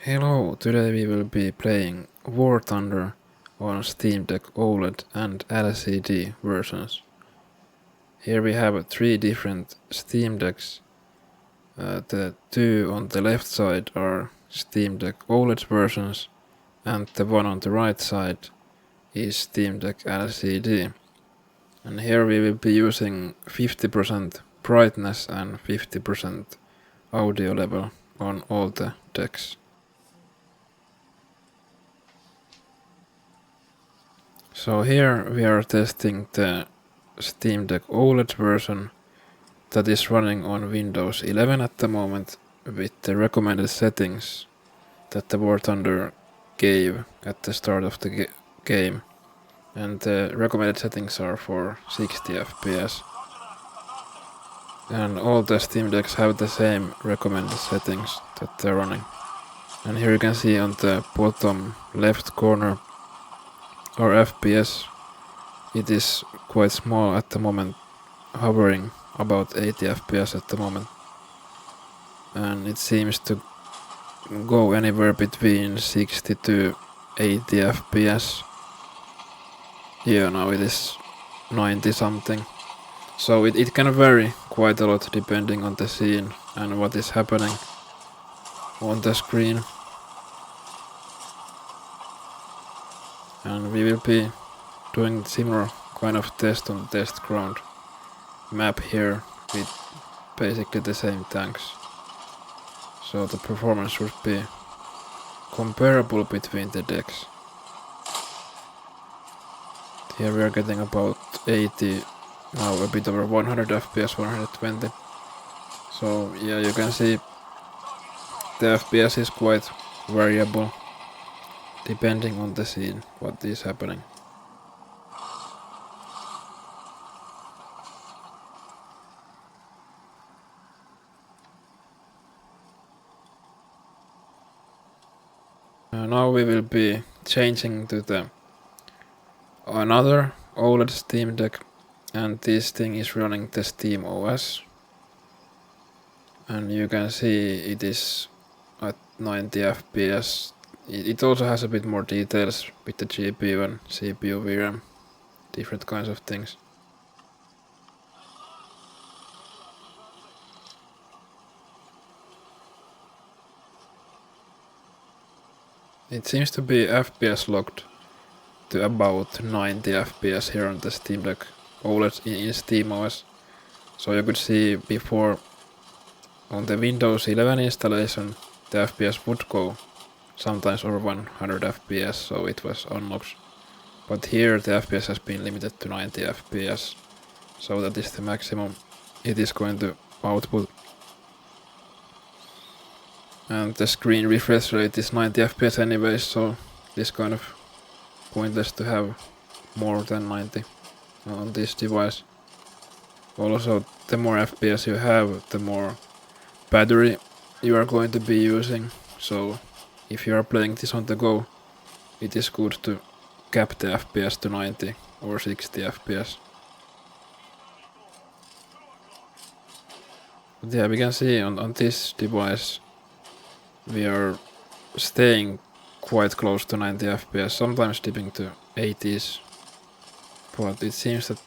Hello, today we will be playing War Thunder on Steam Deck Oled and LCD versions. Here we have three different Steam Decks. The two on the left side are Steam Deck Oled versions, and the one on the right side is Steam Deck LCD. And here we will be using 50% brightness and 50% audio level on all the decks. So here we are testing the Steam Deck Oled version that is running on Windows 11 at the moment with the recommended settings that the War Thunder gave at the start of the game. And the recommended settings are for 60 FPS. And all the Steam Decks have the same recommended settings that they're running. And here you can see on the bottom left corner our FPS. It is quite small at the moment, hovering about 80 FPS at the moment. And it seems to go anywhere between 60 to 80 FPS. Yeah, now it is 90 something. So it can vary quite a lot depending on the scene and what is happening on the screen. And we will be doing similar kind of test on the test ground map here with basically the same tanks. So the performance should be comparable between the decks. Here we are getting about 80, now a bit over 100 FPS, 120. So yeah, you can see the FPS is quite variable depending on the scene, what is happening. Now we will be changing to another OLED Steam Deck, and this thing is running the SteamOS. And you can see it is at 90 FPS. It also has a bit more details with the GPU and CPU VRAM, different kinds of things. It seems to be FPS locked to about 90 FPS here on the Steam Deck OLED in SteamOS. So you could see before on the Windows 11 installation the FPS would go sometimes over 100 FPS, so it was unlocked. But here the FPS has been limited to 90 FPS, so that is the maximum it is going to output. And the screen refresh rate is 90 FPS anyway, so it's kind of pointless to have more than 90 on this device. Also, the more FPS you have, the more battery you are going to be using, so if you are playing this on the go, it is good to cap the FPS to 90 or 60 FPS. But yeah, we can see on this device we are staying quite close to 90 FPS, sometimes dipping to 80s, but it seems that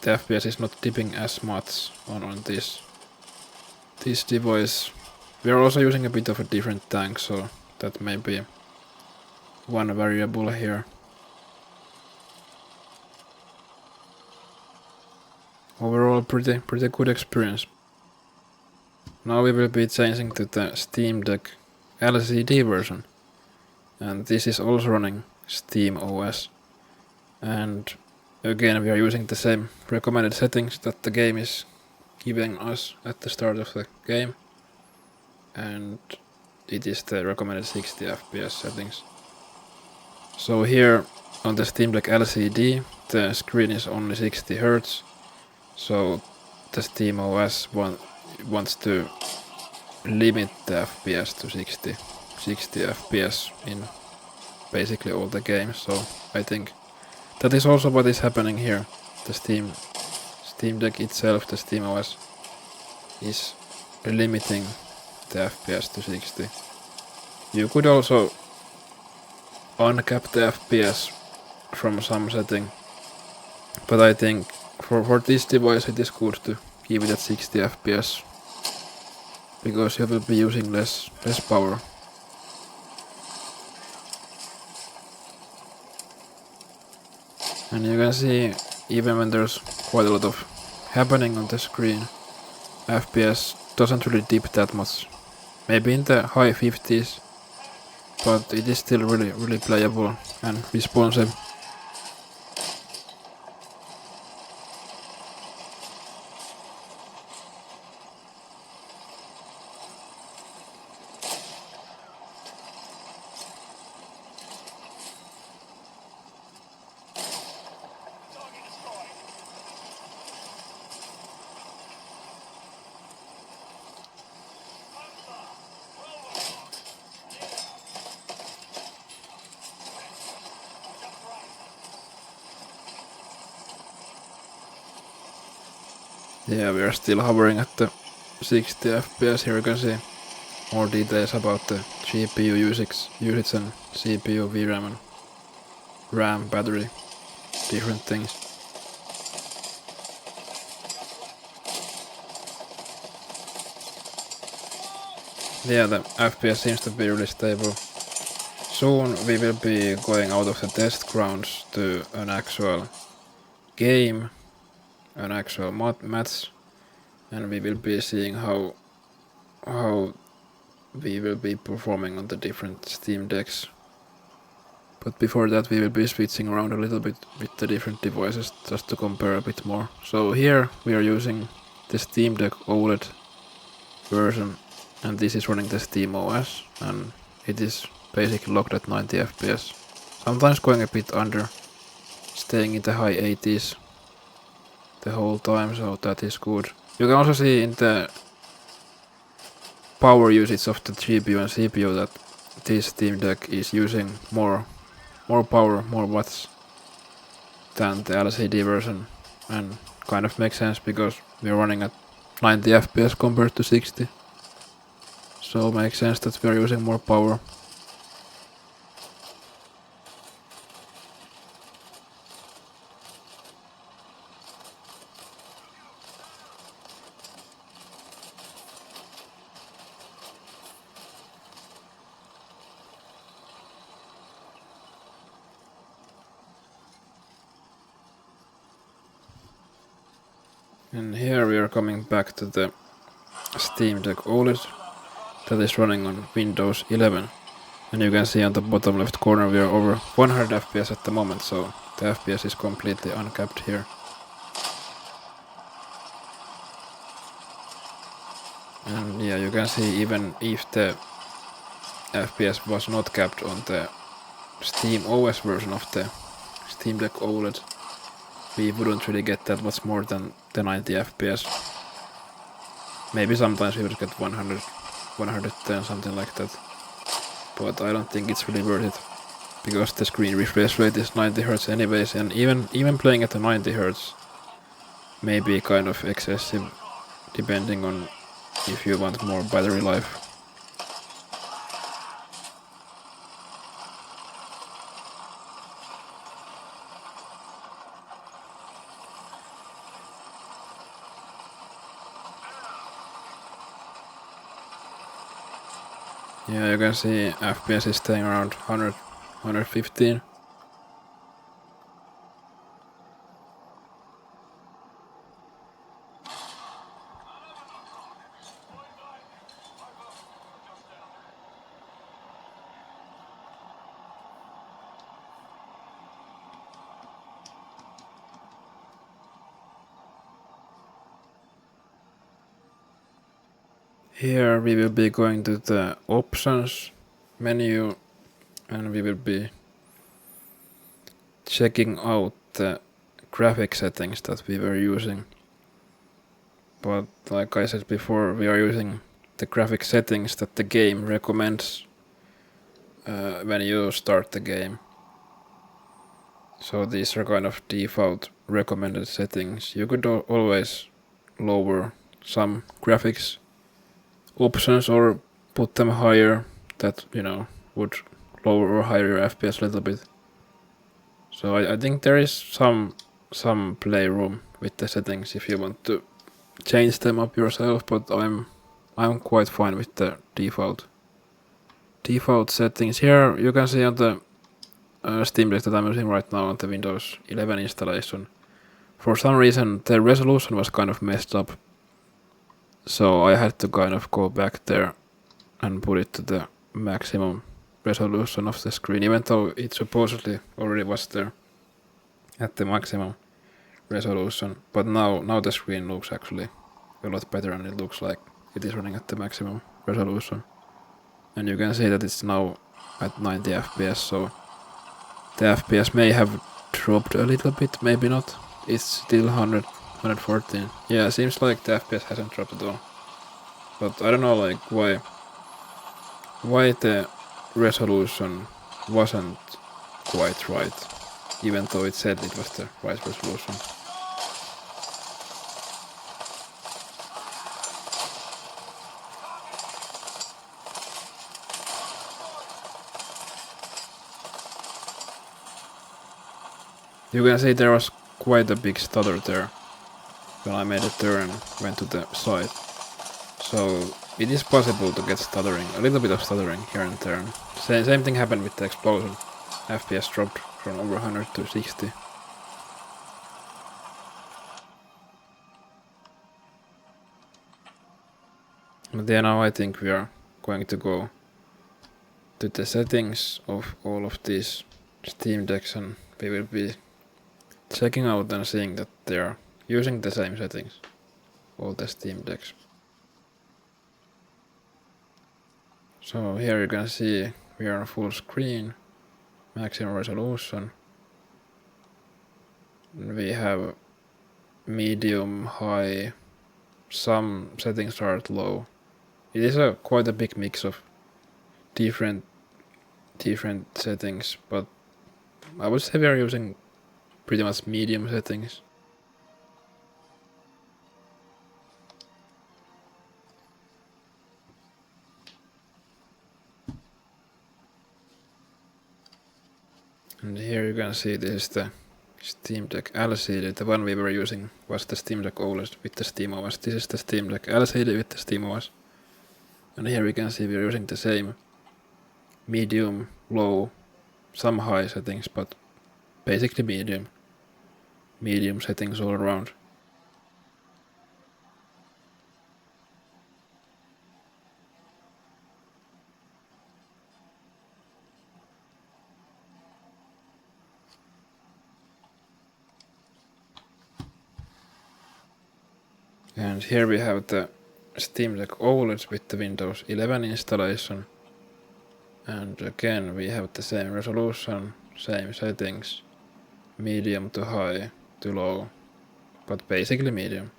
the FPS is not dipping as much on this device. We are also using a bit of a different tank, so that may be one variable here. Overall, pretty good experience. Now we will be changing to the Steam Deck LCD version, and this is also running SteamOS. And again, we are using the same recommended settings that the game is giving us at the start of the game, and it is the recommended 60 FPS settings. So here on the Steam Deck LCD the screen is only 60 Hz, so the SteamOS wants to limit the FPS to 60 FPS in basically all the games, so I think that is also what is happening here. The Steam Deck itself, the SteamOS, is limiting the FPS to 60. You could also uncap the FPS from some setting, but I think for this device it is good to keep it at 60 FPS, because you will be using less power. And you can see, even when there's quite a lot of happening on the screen, FPS doesn't really dip that much. Maybe in the high 50s, but it is still really playable and responsive. Yeah, we are still hovering at the 60 FPS. Here you can see more details about the GPU usage and CPU, VRAM and RAM, battery, different things. Yeah, the FPS seems to be really stable. Soon we will be going out of the test grounds to an actual game, an actual match, and we will be seeing how we will be performing on the different Steam Decks. But before that we will be switching around a little bit with the different devices just to compare a bit more. So here we are using the Steam Deck Oled version, and this is running the SteamOS, and it is basically locked at 90 FPS. Sometimes going a bit under, staying in the high 80s the whole time, so that is good. You can also see in the power usage of the GPU and CPU that this Steam Deck is using more power, more watts than the LCD version, and kind of makes sense because we're running at 90 FPS compared to 60. So it makes sense that we're using more power. And here we are coming back to the Steam Deck Oled that is running on Windows 11. And you can see on the bottom left corner we are over 100 FPS at the moment, so the FPS is completely uncapped here. And yeah, you can see even if the FPS was not capped on the SteamOS version of the Steam Deck Oled, we wouldn't really get that much more than the 90 FPS. Maybe sometimes we would get 100, 110, something like that. But I don't think it's really worth it, because the screen refresh rate is 90 Hz anyways, and even playing at the 90 Hz may be kind of excessive, depending on if you want more battery life. Yeah, you can see FPS is staying around 100, 115. Here we will be going to the options menu, and we will be checking out the graphic settings that we were using. But like I said before, we are using the graphic settings that the game recommends when you start the game. So these are kind of default recommended settings. You could always lower some graphics options or put them higher. that, would lower or higher your FPS a little bit. So I think there is some playroom with the settings if you want to change them up yourself, but I'm quite fine with the default settings. Here you can see on the Steam Deck that I'm using right now on the Windows 11 installation. For some reason the resolution was kind of messed up, so I had to kind of go back there and put it to the maximum resolution of the screen, even though it supposedly already was there at the maximum resolution. But now the screen looks actually a lot better, and it looks like it is running at the maximum resolution. And you can see that it's now at 90 FPS, so the FPS may have dropped a little bit, maybe not. It's still 114. Yeah, seems like the FPS hasn't dropped at all. But I don't know, like, why the resolution wasn't quite right, even though it said it was the right resolution. You can see there was quite a big stutter there when I made a turn, went to the side. So it is possible to get stuttering, a little bit of stuttering here and there. Same thing happened with the explosion. FPS dropped from over 100 to 60. But yeah, now I think we are going to go to the settings of all of these Steam Decks, and we will be checking out and seeing that they are using the same settings, all the Steam Decks. So here you can see we are on full screen, maximum resolution. We have medium, high, some settings are at low. It is quite a big mix of different settings, but I would say we are using pretty much medium settings. And here you can see this is the Steam Deck LCD. The one we were using was the Steam Deck Oled with the SteamOS. This is the Steam Deck LCD with the SteamOS. And here we can see we're using the same medium, low, some high settings, but basically medium settings all around. And here we have the Steam Deck Oled with the Windows 11 installation. And again we have the same resolution, same settings, medium to high to low, but basically medium.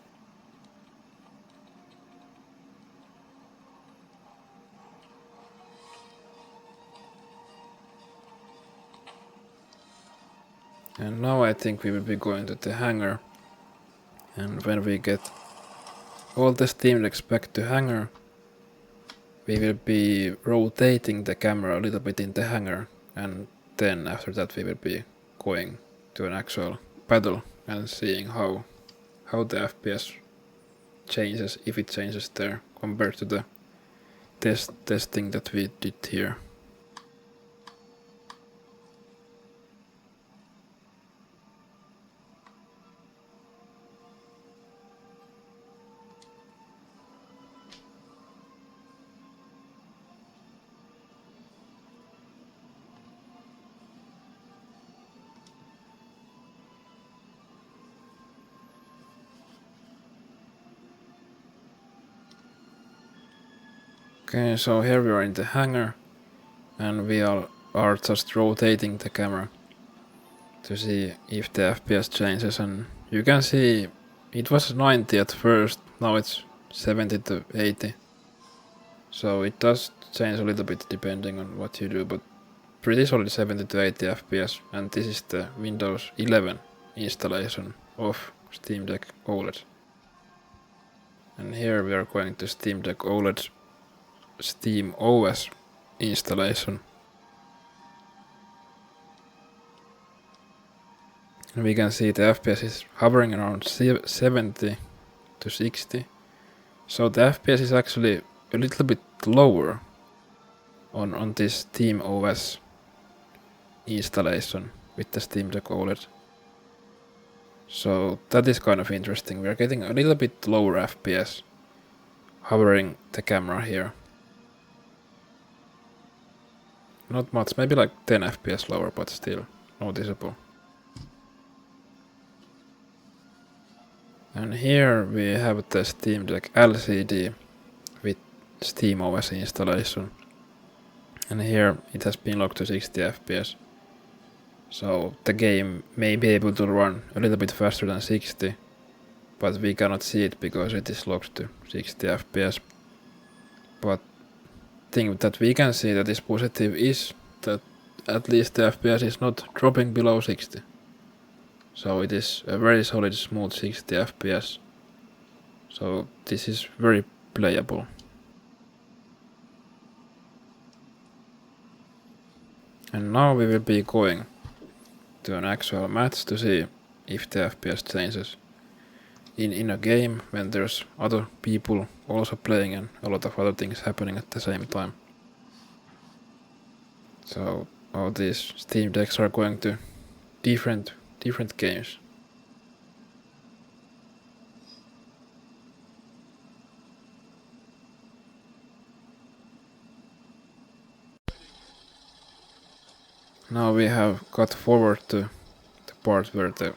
And now I think we will be going to the hangar, and when we get all the Steam Decks back to hangar, we will be rotating the camera a little bit in the hangar, and then after that we will be going to an actual battle and seeing how the FPS changes, if it changes there, compared to the testing that we did here. Okay, so here we are in the hangar, and we are just rotating the camera to see if the FPS changes, and you can see it was 90 at first, now it's 70 to 80. So it does change a little bit depending on what you do, but pretty solid 70 to 80 FPS, and this is the Windows 11 installation of Steam Deck Oled. And here we are going to Steam Deck Oled SteamOS installation. And we can see the FPS is hovering around 70 to 60. So the FPS is actually a little bit lower on this SteamOS installation with the Steam Deck Oled. So that is kind of interesting. We are getting a little bit lower FPS hovering the camera here. Not much, maybe like 10 FPS lower, but still noticeable. And here we have the Steam Deck LCD with SteamOS installation. And here it has been locked to 60 FPS. So the game may be able to run a little bit faster than 60, but we cannot see it because it is locked to 60 FPS. But thing that we can see that is positive is that at least the FPS is not dropping below 60. So it is a very solid smooth 60 FPS. So this is very playable. And now we will be going to an actual match to see if the FPS changes in a game when there's other people also playing and a lot of other things happening at the same time. So all these Steam Decks are going to different games. Now we have got forward to the part where the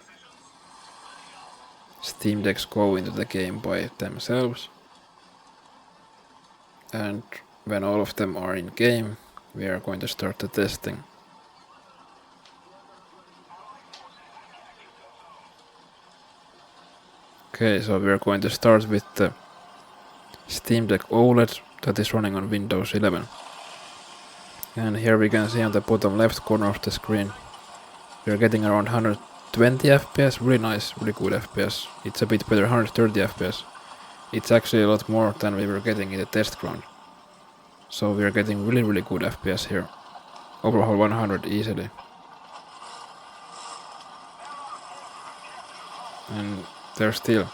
Steam Decks go into the game by themselves. And when all of them are in game, we are going to start the testing. Okay, so we are going to start with the Steam Deck Oled that is running on Windows 11. And here we can see on the bottom left corner of the screen, we are getting around 120 FPS, really nice, really good FPS. It's a bit better, 130 FPS. It's actually a lot more than we were getting in the test ground. So we are getting really good FPS here. Overall 100 easily. And there's still,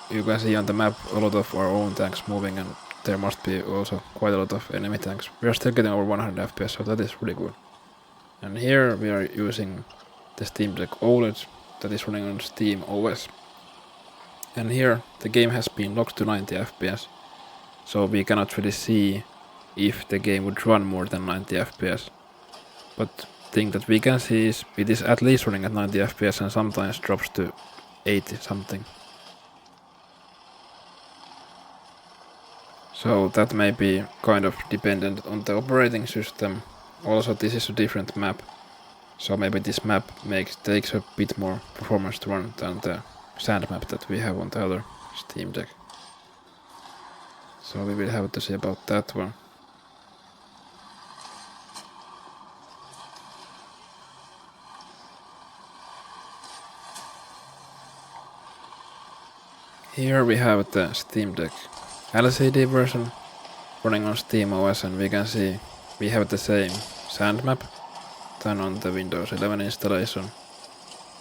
you can see on the map a lot of our own tanks moving, and there must be also quite a lot of enemy tanks. We are still getting over 100 FPS, so that is really good. And here we are using the Steam Deck Oled that is running on SteamOS. And here the game has been locked to 90 FPS, so we cannot really see if the game would run more than 90 FPS. But the thing that we can see is it is at least running at 90 FPS and sometimes drops to 80 something. So that may be kind of dependent on the operating system. Also this is a different map, so maybe this map takes a bit more performance to run than the sand map that we have on the other Steam Deck. So we will have to see about that one. Here we have the Steam Deck LCD version running on SteamOS, and we can see we have the same sand map than on the Windows 11 installation.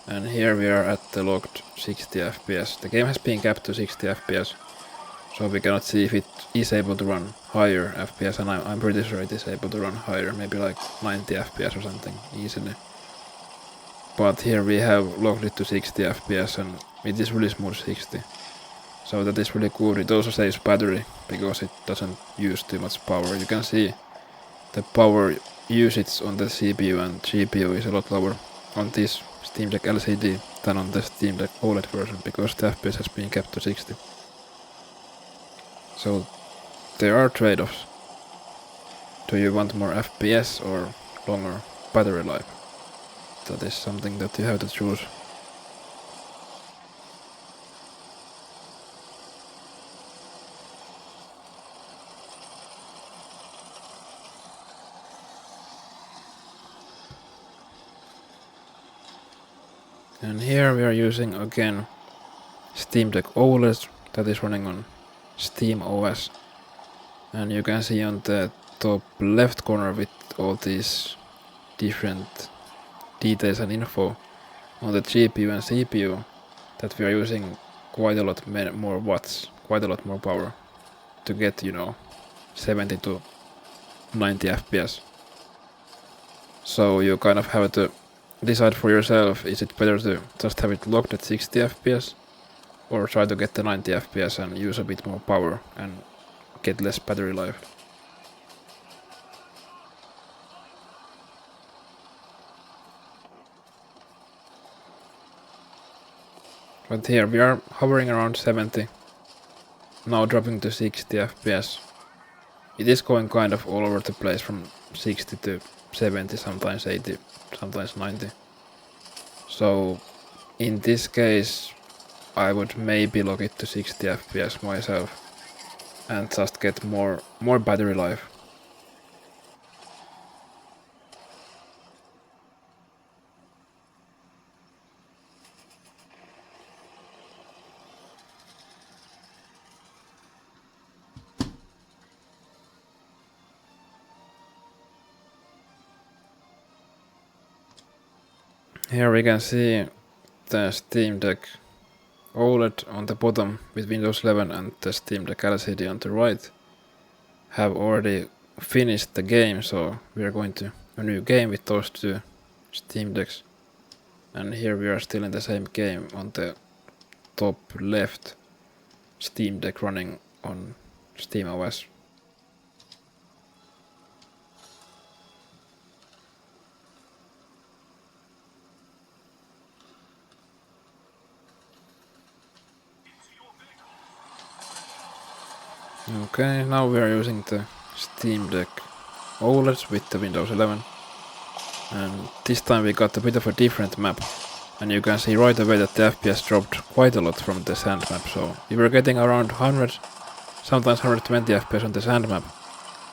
And here we are at the locked 60 FPS. The game has been capped to 60 FPS, so we cannot see if it is able to run higher FPS, and I'm pretty sure it is able to run higher, maybe like 90 FPS or something easily. But here we have locked it to 60 FPS and it is really smooth 60. So that is really good. It also saves battery because it doesn't use too much power. You can see the power usage on the CPU and GPU is a lot lower on this Steam Deck LCD than on the Steam Deck Oled version because the FPS has been kept to 60. So there are trade-offs. Do you want more FPS or longer battery life? That is something that you have to choose. And here we are using again Steam Deck Oled that is running on SteamOS. And you can see on the top left corner with all these different details and info on the GPU and CPU, that we are using quite a lot more watts, quite a lot more power to get, 70 to 90 FPS. So you kind of have to decide for yourself, is it better to just have it locked at 60 FPS or try to get the 90 FPS and use a bit more power and get less battery life. But here we are hovering around 70, now dropping to 60 FPS. It is going kind of all over the place from 60 to 70, sometimes 80, sometimes 90. So in this case I would maybe lock it to 60 FPS myself and just get more battery life. Here we can see the Steam Deck Oled on the bottom with Windows 11 and the Steam Deck LCD on the right have already finished the game, so we are going to a new game with those two Steam Decks. And here we are still in the same game on the top left, Steam Deck running on SteamOS. Okay, now we are using the Steam Deck Oled with the Windows 11, and this time we got a bit of a different map, and you can see right away that the FPS dropped quite a lot from the sand map, so we were getting around 100, sometimes 120 FPS on the sand map,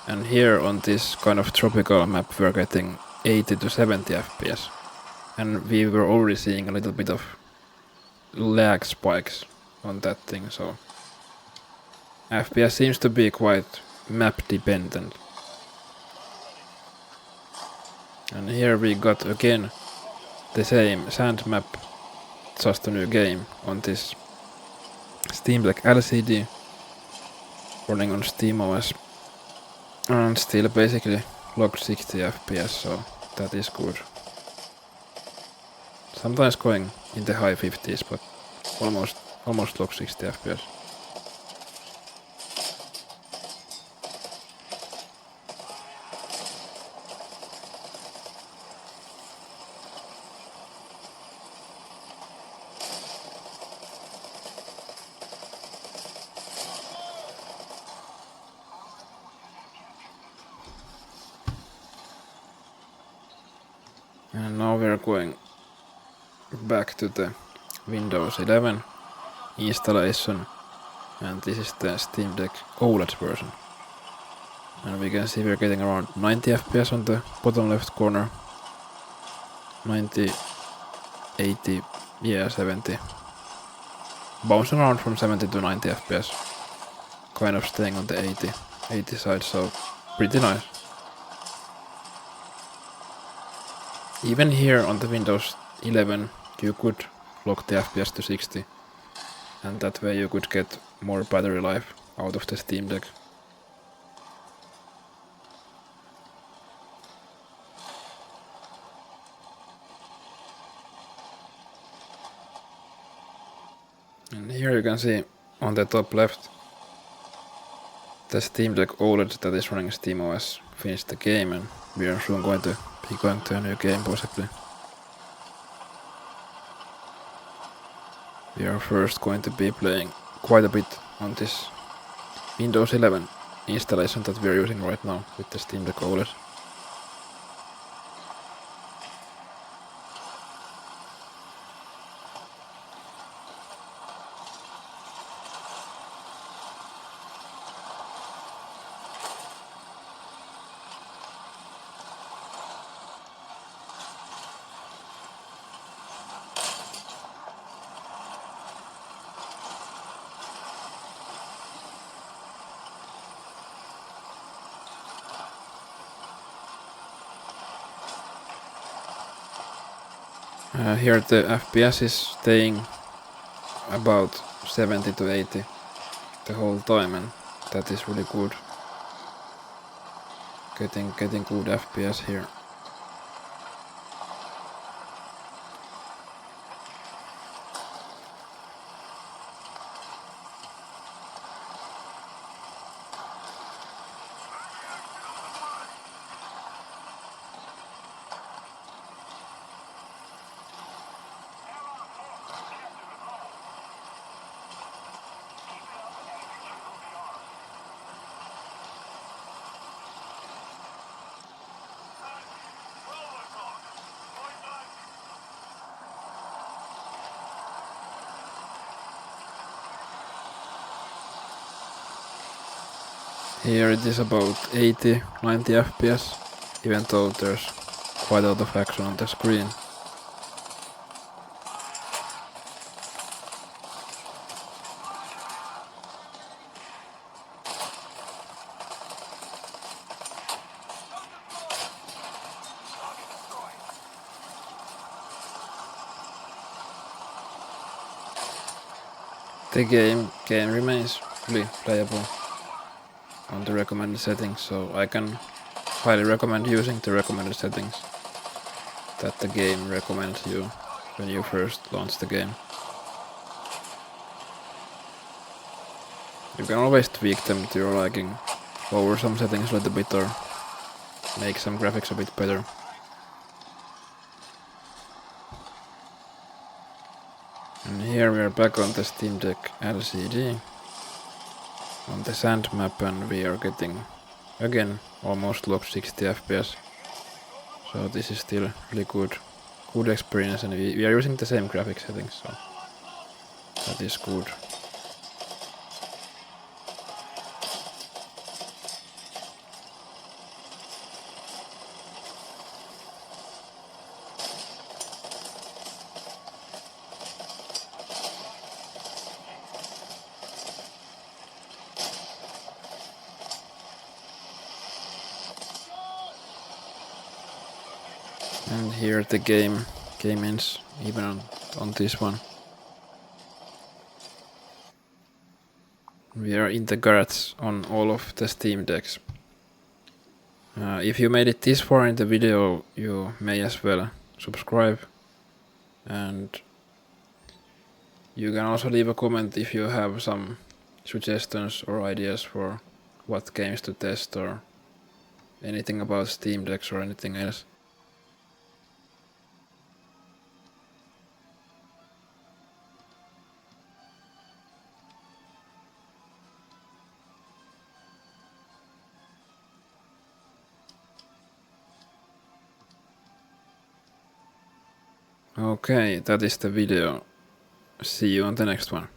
and here on this kind of tropical map we are getting 80 to 70 FPS, and we were already seeing a little bit of lag spikes on that thing, so FPS seems to be quite map dependent. And here we got again the same sand map, just a new game on this Steam Deck LCD running on SteamOS, and still basically locked 60 FPS, so that is good. Sometimes going in the high 50s, but almost locked 60 FPS. And now we're going back to the Windows 11 installation, and this is the Steam Deck Oled version. And we can see we're getting around 90 FPS on the bottom left corner, 90, 80, yeah 70, bouncing around from 70 to 90 FPS, kind of staying on the 80 side, so pretty nice. Even here on the Windows 11 you could lock the FPS to 60, and that way you could get more battery life out of the Steam Deck. And here you can see on the top left the Steam Deck Oled that is running SteamOS finished the game, and we are soon going to be going to a new game possibly. We are first going to be playing quite a bit on this Windows 11 installation that we are using right now with the Steam Deck Oled. Here the FPS is staying about 70 to 80 the whole time, and that is really good. Getting good FPS here. Here it is about 80-90 FPS, even though there's quite a lot of action on the screen. The game remains fully playable on the recommended settings, so I can highly recommend using the recommended settings that the game recommends you when you first launch the game. You can always tweak them to your liking, lower some settings a little bit or make some graphics a bit better. And here we are back on the Steam Deck LCD on the sand map, and we are getting again almost locked 60 FPS. So this is still really good experience, and we are using the same graphic settings, so that is good. And here the game ends, even on this one. We are in the garage on all of the Steam Decks. If you made it this far in the video, you may as well subscribe, and you can also leave a comment if you have some suggestions or ideas for what games to test or anything about Steam Decks or anything else. Okay, that is the video. See you on the next one.